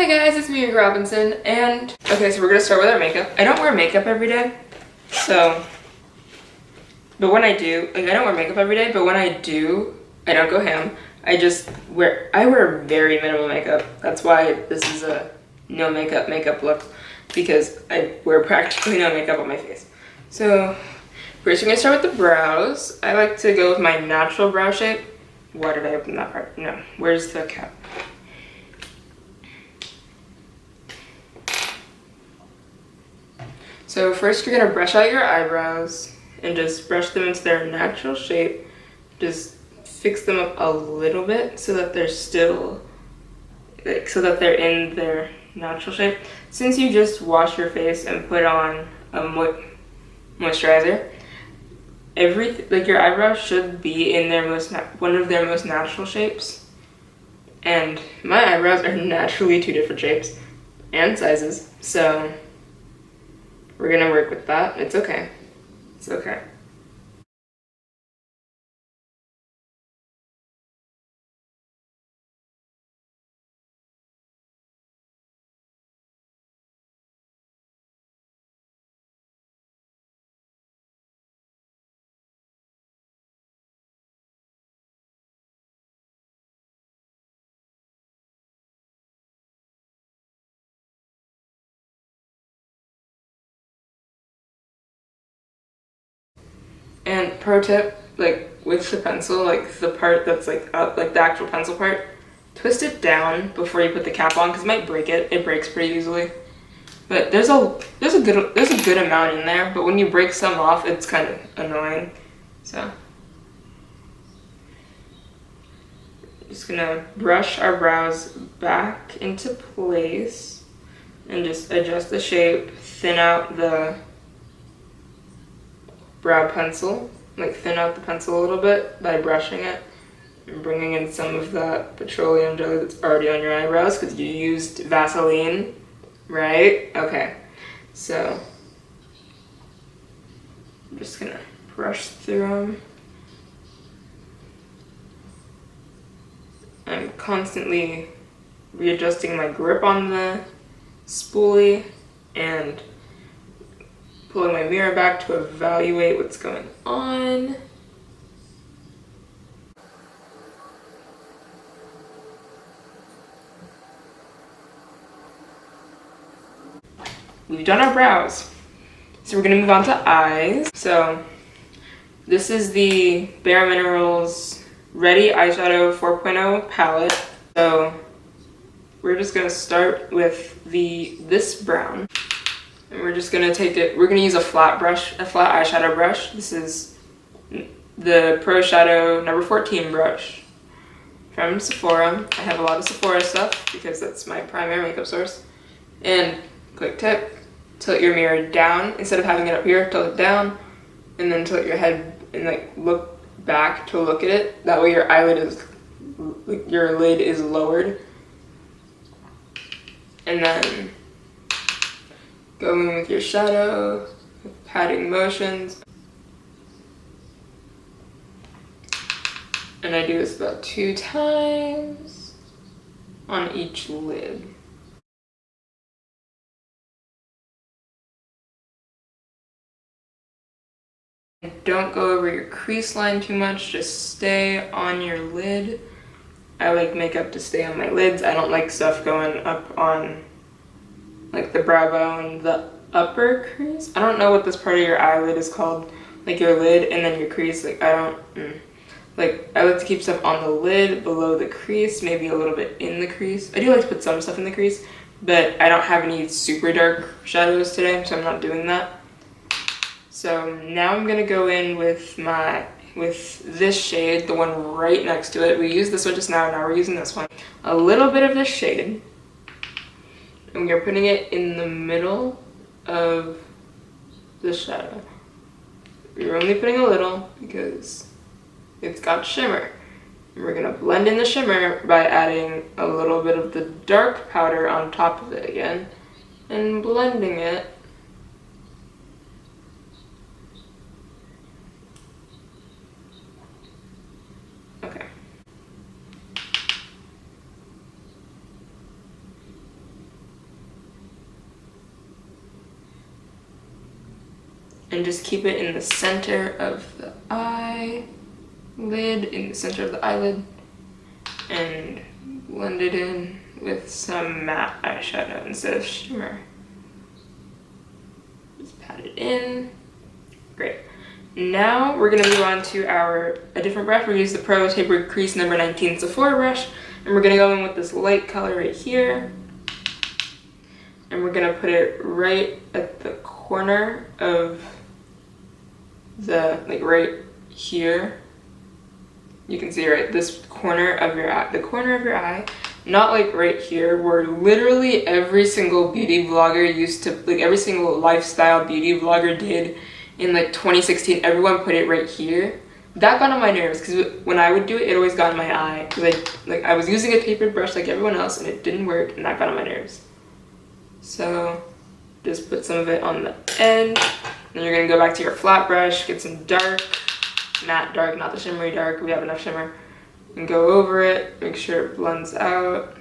guys, it's me, Robinson, and okay, so we're gonna start with our makeup. I don't wear makeup every day, but when I do, like I don't wear makeup every day, but when I do, I don't go ham. I wear very minimal makeup. That's why this is a no makeup look, because I wear practically no makeup on my face. So first we're gonna start with the brows. I like to go with my natural brow shape. Why did I open that part? No, where's the cap? So first you're gonna brush out your eyebrows and just brush them into their natural shape. Just fix them up a little bit so that they're still, so that they're in their natural shape. Since you just wash your face and put on a moisturizer, your eyebrows should be in their one of their most natural shapes. And my eyebrows are naturally two different shapes and sizes, so we're gonna work with that. It's okay. It's okay. And pro tip, like with the pencil, like the part that's like up, like the actual pencil part, twist it down before you put the cap on because it might break it. It breaks pretty easily. But there's a good amount in there, but when you break some off, it's kind of annoying. So just gonna brush our brows back into place and just adjust the shape, thin out the brow pencil, like thin out the pencil a little bit by brushing it and bringing in some of that petroleum jelly that's already on your eyebrows because you used Vaseline, right? Okay, so I'm just gonna brush through them. I'm constantly readjusting my grip on the spoolie and pulling my mirror back to evaluate what's going on. We've done our brows. So we're gonna move on to eyes. So this is the Bare Minerals Ready Eyeshadow 4.0 palette. So we're just gonna start with this brown. And we're just gonna we're gonna use a flat eyeshadow brush. This is the Pro Shadow number 14 brush from Sephora. I have a lot of Sephora stuff because that's my primary makeup source. And quick tip, tilt your mirror down. Instead of having it up here, tilt it down, and then tilt your head and like look back to look at it. That way your lid is lowered. And then go in with your shadow, with patting motions. And I do this about 2 times on each lid. Don't go over your crease line too much, just stay on your lid. I like makeup to stay on my lids. I don't like stuff going up on like the brow bone, the upper crease. I don't know what this part of your eyelid is called, like your lid and then your crease. Like I like to keep stuff on the lid, below the crease, maybe a little bit in the crease. I do like to put some stuff in the crease, but I don't have any super dark shadows today, so I'm not doing that. So now I'm gonna go in with this shade, the one right next to it. We used this one just now we're using this one. A little bit of this shade. And we are putting it in the middle of the shadow. We're only putting a little because it's got shimmer. And we're gonna blend in the shimmer by adding a little bit of the dark powder on top of it again and blending it. and just keep it in the center of the eyelid, in the center of the eyelid, and blend it in with some matte eyeshadow instead of shimmer. Just pat it in. Great. Now we're gonna move on to a different brush. We're gonna use the Pro Tapered Crease number 19 Sephora brush, and we're gonna go in with this light color right here. And we're gonna put it right at the corner of the, like right here. You can see right this corner of your eye, the corner of your eye, not like right here, where literally every single beauty vlogger used to, like every single lifestyle beauty vlogger did in like 2016, everyone put it right here. That got on my nerves because when I would do it, it always got in my eye because I was using a tapered brush like everyone else and it didn't work, and that got on my nerves. So just put some of it on the end. Then you're gonna go back to your flat brush, get some dark, matte dark, not the shimmery dark. We have enough shimmer. And go over it, make sure it blends out.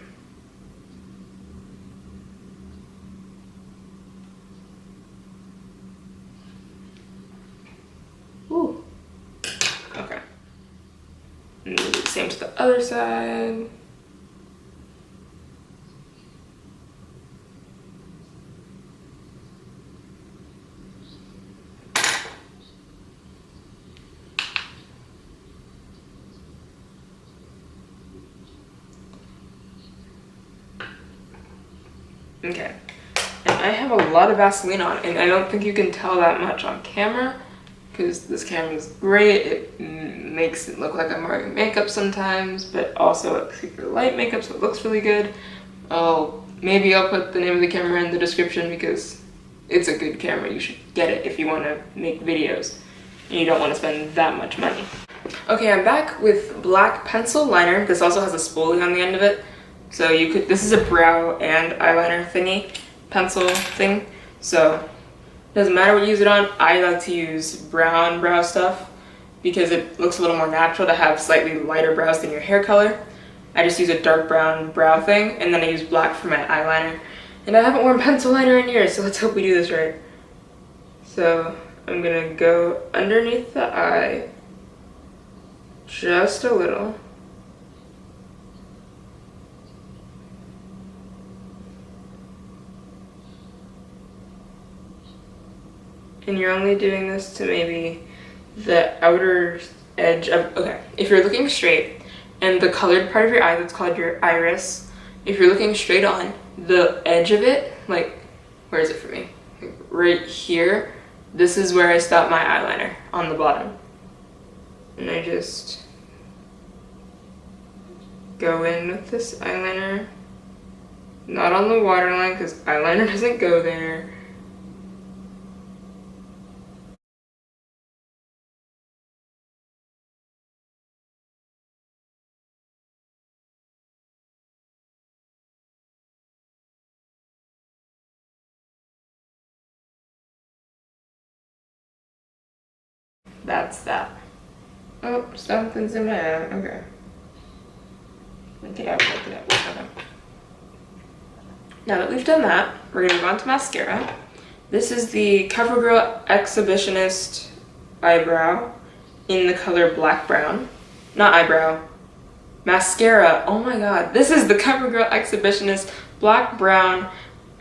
Ooh. Okay. And do the same to the other side. Okay, and I have a lot of Vaseline on, and I don't think you can tell that much on camera because this camera is great. It makes it look like I'm wearing makeup sometimes, but also it's super light makeup, so it looks really good. Maybe I'll put the name of the camera in the description because it's a good camera. You should get it if you want to make videos and you don't want to spend that much money. Okay, I'm back with black pencil liner. This also has a spoolie on the end of it. So you could, this is a brow and eyeliner thingy, pencil thing. So it doesn't matter what you use it on. I like to use brown brow stuff because it looks a little more natural to have slightly lighter brows than your hair color. I just use a dark brown brow thing, and then I use black for my eyeliner. And I haven't worn pencil liner in years, so let's hope we do this right. So I'm gonna go underneath the eye just a little. And you're only doing this to maybe the outer edge of, okay, if you're looking straight and the colored part of your eye that's called your iris, if you're looking straight on, the edge of it, like, where is it for me? Like right here, this is where I stop my eyeliner, on the bottom. And I just go in with this eyeliner, not on the waterline because eyeliner doesn't go there. That's that. Oh, something's in my eye. Okay. Okay, now that we've done that, we're gonna move on to mascara. This is the CoverGirl Exhibitionist eyebrow in the color black brown. Not eyebrow, mascara. Oh my god, this is the CoverGirl Exhibitionist black brown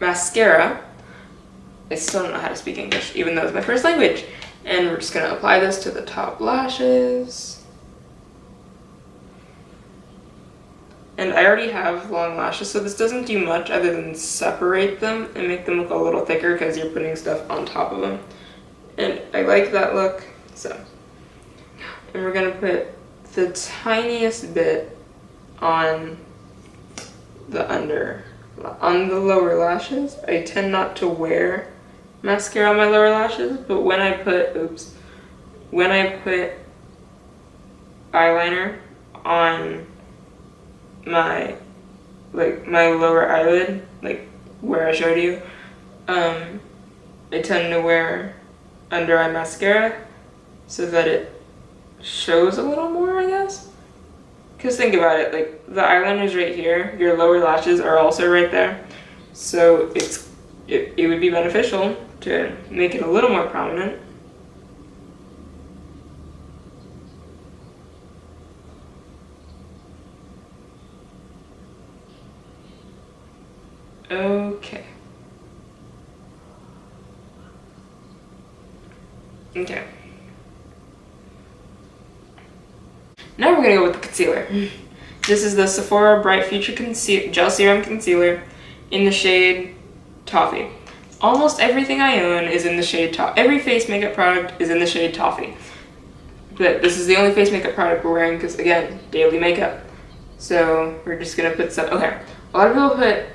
mascara. I still don't know how to speak English, even though it's my first language. And we're just gonna apply this to the top lashes. And I already have long lashes, so this doesn't do much other than separate them and make them look a little thicker because you're putting stuff on top of them. And I like that look, so. And we're gonna put the tiniest bit on the lower lashes. I tend not to wear mascara on my lower lashes, but when I put eyeliner on my lower eyelid, like where I showed you, I tend to wear under eye mascara so that it shows a little more, I guess. Because think about it, like the eyeliner's right here, your lower lashes are also right there, so it would be beneficial to make it a little more prominent. Okay. Okay. Now we're gonna go with the concealer. This is the Sephora Bright Future Gel Serum Concealer in the shade Toffee. Almost everything I own is in the shade Toffee. Every face makeup product is in the shade Toffee. But this is the only face makeup product we're wearing because, again, daily makeup. So we're just gonna put some, okay. A lot of people put,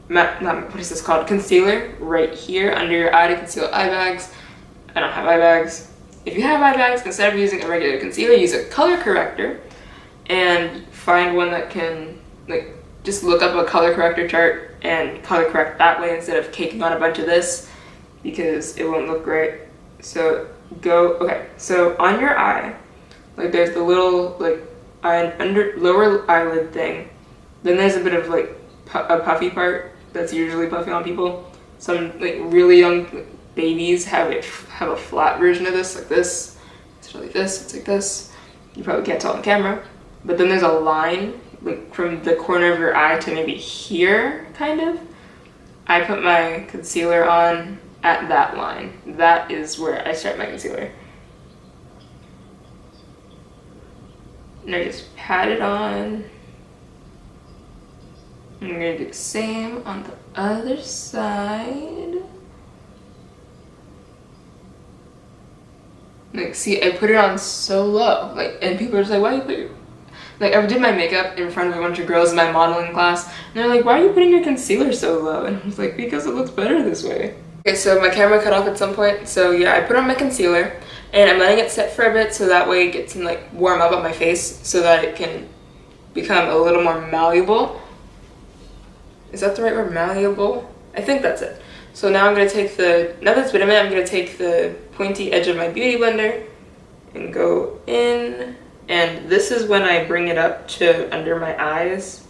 what is this called? Concealer right here under your eye to conceal eye bags. I don't have eye bags. If you have eye bags, instead of using a regular concealer, use a color corrector and find one that can, like, just look up a color corrector chart and color correct that way instead of caking on a bunch of this because it won't look great. So okay, so on your eye, like there's the little like lower eyelid thing. Then there's a bit of like a puffy part that's usually puffy on people. Some like really young babies have a flat version of this, like this. It's like this, it's like this. You probably can't tell on camera. But then there's a line like from the corner of your eye to maybe here, kind of. I put my concealer on at that line. That is where I start my concealer. And I just pat it on. I'm gonna do the same on the other side. Like, see, I put it on so low. Like, and people are just like, why do you put your... Like, I did my makeup in front of a bunch of girls in my modeling class, and they're like, why are you putting your concealer so low? And I was like, because it looks better this way. Okay, so my camera cut off at some point, so yeah, I put on my concealer, and I'm letting it set for a bit so that way it can, like, warm up on my face so that it can become a little more malleable. Is that the right word, malleable? I think that's it. So now I'm gonna take now that it's been a minute, I'm gonna take the pointy edge of my beauty blender and go in. And this is when I bring it up to under my eyes.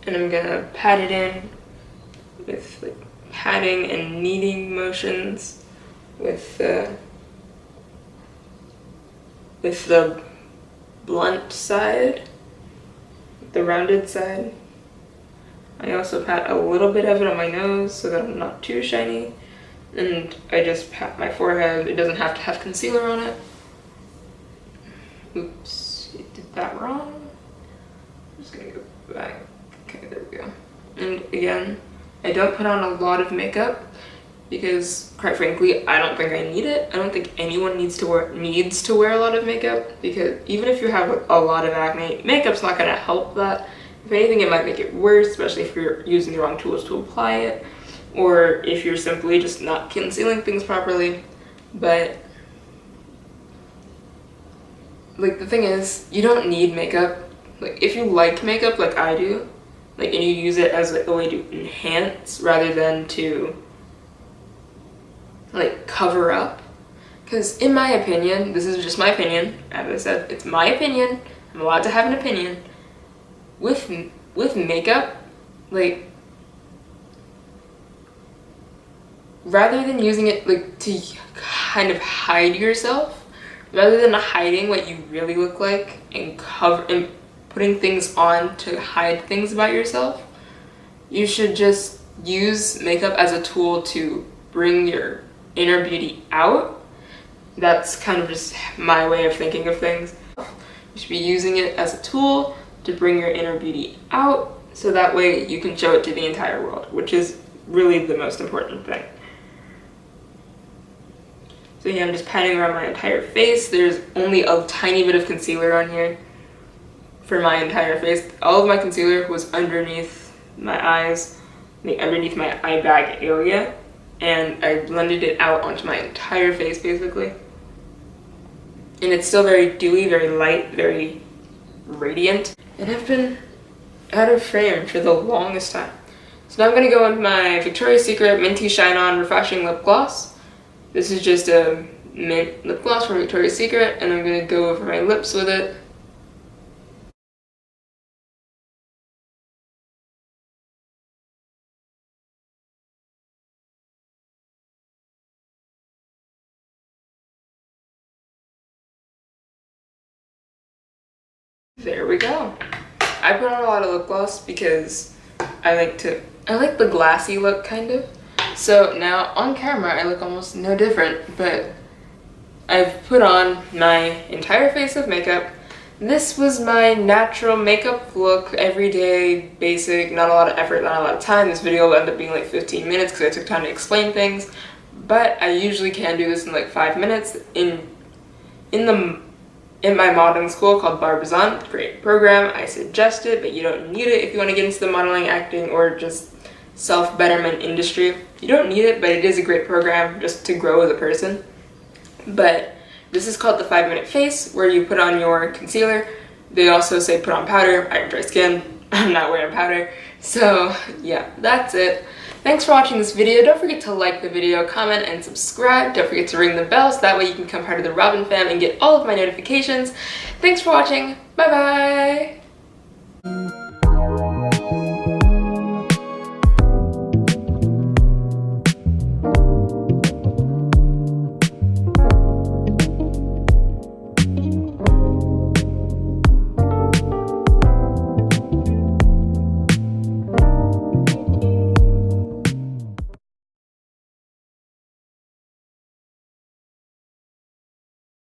And I'm gonna pat it in with like patting and kneading motions with the blunt side. The rounded side. I also pat a little bit of it on my nose so that I'm not too shiny. And I just pat my forehead. It doesn't have to have concealer on it. Oops, I did that wrong. I'm just gonna go back. Okay, there we go. And again, I don't put on a lot of makeup because, quite frankly, I don't think I need it. I don't think anyone needs to wear a lot of makeup because even if you have a lot of acne, makeup's not gonna help that. If anything, it might make it worse, especially if you're using the wrong tools to apply it, or if you're simply just not concealing things properly. But like the thing is, you don't need makeup. Like if you like makeup like I do, like and you use it as like a way to enhance rather than to like cover up, because in my opinion, this is just my opinion, as I said, it's my opinion, I'm allowed to have an opinion, with makeup, like rather than using it like to kind of hide yourself, rather than hiding what you really look like and putting things on to hide things about yourself, you should just use makeup as a tool to bring your inner beauty out. That's kind of just my way of thinking of things. You should be using it as a tool to bring your inner beauty out so that way you can show it to the entire world, which is really the most important thing. So yeah, I'm just patting around my entire face. There's only a tiny bit of concealer on here for my entire face. All of my concealer was underneath my eyes, like underneath my eye bag area, and I blended it out onto my entire face basically. And it's still very dewy, very light, very radiant. And I've been out of frame for the longest time. So now I'm gonna go with my Victoria's Secret Minty Shine On Refreshing Lip Gloss. This is just a mint lip gloss from Victoria's Secret, and I'm gonna go over my lips with it. there we go. I put on a lot of lip gloss because I like the glassy look, kind of. So now on camera I look almost no different, but I've put on my entire face of makeup. This was my natural makeup look, everyday, basic, not a lot of effort, not a lot of time. This video will end up being like 15 minutes because I took time to explain things, but I usually can do this in like 5 minutes. In my modeling school called Barbizon, great program, I suggest it, but you don't need it if you want to get into the modeling, acting, or just self-betterment industry. You don't need it, but it is a great program just to grow as a person. But this is called the 5-minute face, where you put on your concealer. They also say put on powder. I have dry skin. I'm not wearing powder. So yeah, that's it. Thanks for watching this video. Don't forget to like the video, comment, and subscribe. Don't forget to ring the bell so that way you can become part of the Robin fam and get all of my notifications. Thanks for watching. Bye bye!